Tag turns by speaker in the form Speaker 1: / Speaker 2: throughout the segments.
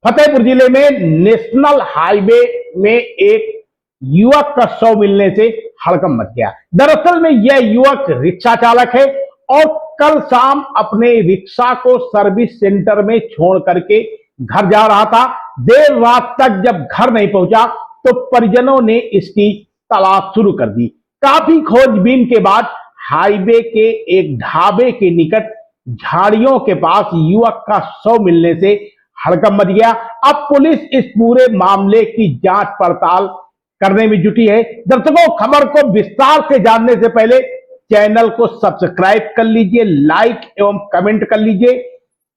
Speaker 1: फतेहपुर जिले में national highway में एक युवक का शव मिलने से हड़कंप मच गया। दरअसल में यह युवक रिक्शा चालक है और कल शाम अपने रिक्शा को सर्विस सेंटर में छोड़ करके घर जा रहा था। देर रात तक जब घर नहीं पहुंचा तो परिजनों ने इसकी तलाश शुरू कर दी। काफी खोजबीन के बाद हाईवे के एक ढाबे के निकट झाड़ियों के पास युवक का शव मिलने से हड़कंप मच गया। अब पुलिस इस पूरे मामले की जांच पड़ताल करने में जुटी है। दर्शकों, खबर को विस्तार से जानने से पहले चैनल को सब्सक्राइब कर लीजिए, लाइक एवं कमेंट कर लीजिए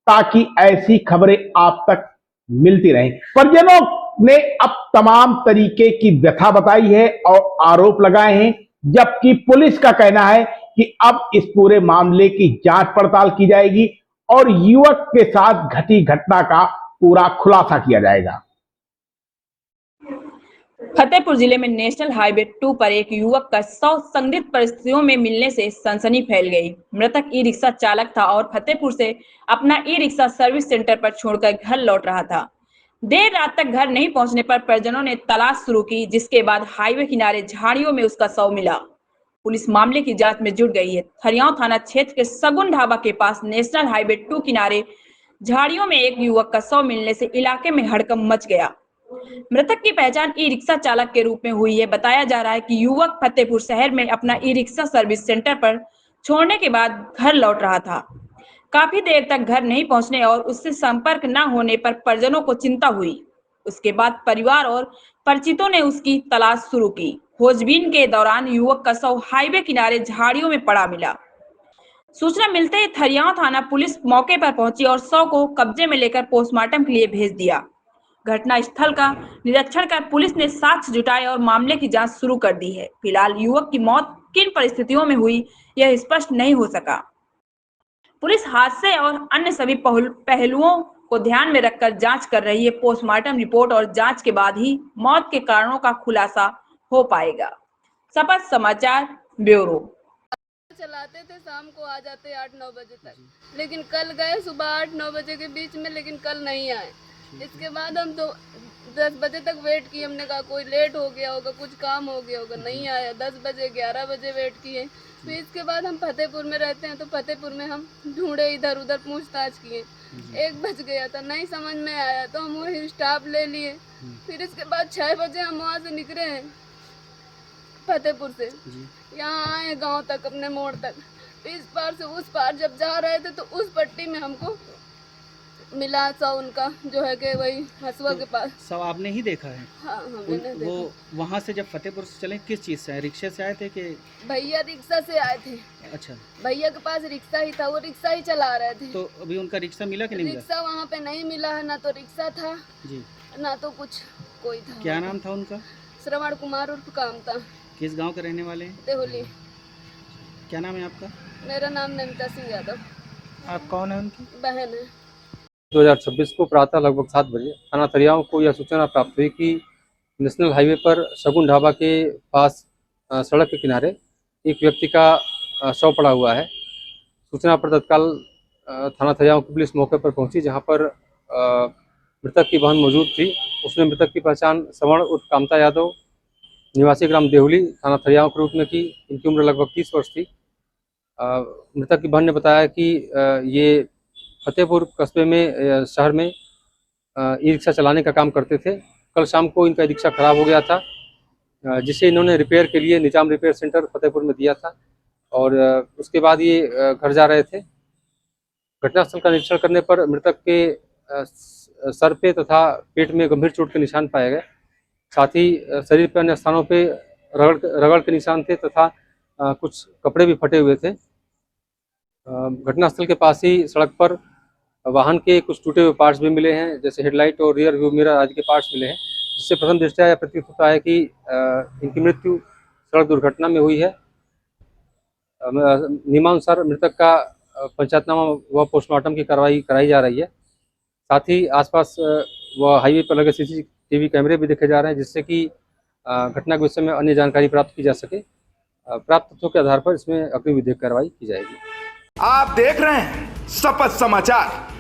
Speaker 1: ताकि ऐसी खबरें आप तक मिलती रहें। परिजनों ने अब तमाम तरीके की व्यथा बताई है और आरोप लगाए हैं, जबकि पुलिस का कहना है कि अब इस पूरे मामले की जांच पड़ताल की जाएगी और युवक के साथ घटी घटना का पूरा खुलासा किया जाएगा।
Speaker 2: फतेहपुर जिले में नेशनल हाईवे 2 पर एक युवक का शव संदिग्ध परिस्थितियों में मिलने से सनसनी फैल गई। मृतक ई रिक्शा चालक था और फतेहपुर से अपना ई रिक्शा सर्विस सेंटर पर छोड़कर घर लौट रहा था। देर रात तक घर नहीं पहुंचने पर परिजनों ने तलाश शुरू की, जिसके बाद हाईवे किनारे झाड़ियों में उसका शव मिला। पुलिस मामले की जांच में जुट गई है। थरियाव थाना क्षेत्र के सगुन ढाबा के पास नेशनल हाईवे 2 किनारे झाड़ियों में एक युवक का शव मिलने से इलाके में हड़कंप मच गया। मृतक की पहचान ई रिक्शा चालक के रूप में हुई है। बताया जा रहा है कि युवक फतेहपुर शहर में अपना ई रिक्शा सर्विस सेंटर पर छोड़ने के बाद घर लौट रहा था। काफी देर तक घर नहीं पहुंचने और उससे संपर्क न होने पर परिजनों को चिंता हुई। उसके बाद परिवार और परिचितों ने उसकी तलाश शुरू की। खोजबीन के दौरान युवक का शव हाईवे किनारे झाड़ियों में पड़ा मिला। सूचना मिलते ही थरियाव थाना पुलिस मौके पर पहुंची और शव को कब्जे में लेकर पोस्टमार्टम के लिए भेज दिया। घटना स्थल का निरीक्षण कर पुलिस ने साक्ष्य जुटाए और मामले की जांच शुरू कर दी है। फिलहाल युवक की मौत किन परिस्थितियों में हुई यह स्पष्ट नहीं हो सका। पुलिस हादसे और अन्य सभी पहलुओं को ध्यान में रखकर जांच कर रही है। पोस्टमार्टम रिपोर्ट और जांच के बाद ही मौत के कारणों का खुलासा हो पाएगा। सपथ समाचार ब्यूरो।
Speaker 3: चलाते थे, शाम को आ जाते 8-9 बजे तक, लेकिन कल गए सुबह 8-9 बजे के बीच में, लेकिन कल नहीं आए। इसके बाद हम तो 10 बजे तक वेट किए। हमने कहा कोई लेट हो गया होगा, कुछ काम हो गया होगा, नहीं आया। 10 बजे 11 बजे वेट किए। फिर इसके बाद हम फतेहपुर में रहते हैं तो फतेहपुर में हम ढूंढे, इधर उधर पूछताछ किए। 1 बज गया था, नहीं समझ में आया तो हम वही स्टाफ ले लिए। फिर इसके बाद 6 बजे हम वहाँ से निकले हैं फतेहपुर से, यहाँ आए गांव तक, अपने मोड़ तक। इस पार से उस पार जब जा रहे थे तो उस पट्टी में हमको मिला शव उनका, जो है कि वही हसुआ के पास।
Speaker 4: शव आपने ही देखा है?
Speaker 3: हाँ, हमने देखा।
Speaker 4: वो वहाँ से जब फतेहपुर से चले किस चीज़ से आए? रिक्शे से आए थे कि?
Speaker 3: भैया रिक्शा से आए थे।
Speaker 4: अच्छा,
Speaker 3: भैया के पास रिक्शा ही था, वो रिक्शा ही चला रहे थे।
Speaker 4: तो अभी उनका रिक्शा मिला कि नहीं मिला?
Speaker 3: रिक्शा वहाँ पे नहीं मिला है, ना तो रिक्शा था
Speaker 4: जी,
Speaker 3: ना तो कुछ कोई था।
Speaker 4: क्या नाम था उनका?
Speaker 3: श्रवण कुमार उर्फ काम था।
Speaker 4: किस गांव के रहने वाले हैं?
Speaker 3: देहोली।
Speaker 4: क्या नाम है आपका?
Speaker 3: मेरा नाम नमिता सिंह यादव।
Speaker 4: आप कौन है उनकी?
Speaker 3: बहन है।
Speaker 5: 2026 को प्रातः लगभग 7 बजे थाना थरियाव को यह सूचना प्राप्त हुई कि नेशनल हाईवे पर शगुन ढाबा के पास सड़क के किनारे एक व्यक्ति का शव पड़ा हुआ है। सूचना पर तत्काल थाना थरियाव की पुलिस मौके पर पहुंची, जहां पर मृतक की बहन मौजूद थी। उसने मृतक की पहचान श्रवण उर्फ कामता यादव निवासी ग्राम देहुली थाना थरियाव के रूप में की। इनकी उम्र लगभग 30 वर्ष थी। मृतक की बहन ने बताया कि ये फतेहपुर कस्बे में शहर में ई रिक्शा चलाने का काम करते थे। कल शाम को इनका रिक्शा खराब हो गया था, जिसे इन्होंने रिपेयर के लिए निजाम रिपेयर सेंटर फतेहपुर में दिया था और उसके बाद ये घर जा रहे थे। घटनास्थल का निरीक्षण करने पर मृतक के सर पे तथा पेट में गंभीर चोट के निशान पाए गए। साथ ही शरीर पर अन्य स्थानों पे रगड़ के निशान थे तथा कुछ कपड़े भी फटे हुए थे। घटनास्थल के पास ही सड़क पर वाहन के कुछ टूटे हुए पार्ट्स भी मिले हैं, जैसे हेडलाइट और रियर व्यू मिरर आदि के पार्ट्स मिले हैं, जिससे प्रथम दृष्टया यह प्रतीत होता है कि इनकी मृत्यु सड़क दुर्घटना में हुई है। नियमानुसार मृतक का पंचायतनामा व पोस्टमार्टम की कार्रवाई कराई जा रही है। साथ ही आसपास व हाईवे पर लगे CCTV कैमरे भी देखे जा रहे हैं, जिससे कि घटना के विषय में अन्य जानकारी प्राप्त की जा सके। प्राप्त तथ्यों के आधार पर इसमें अग्रिम विधिक कार्रवाई की जाएगी।
Speaker 6: आप देख रहे हैं शपथ समाचार।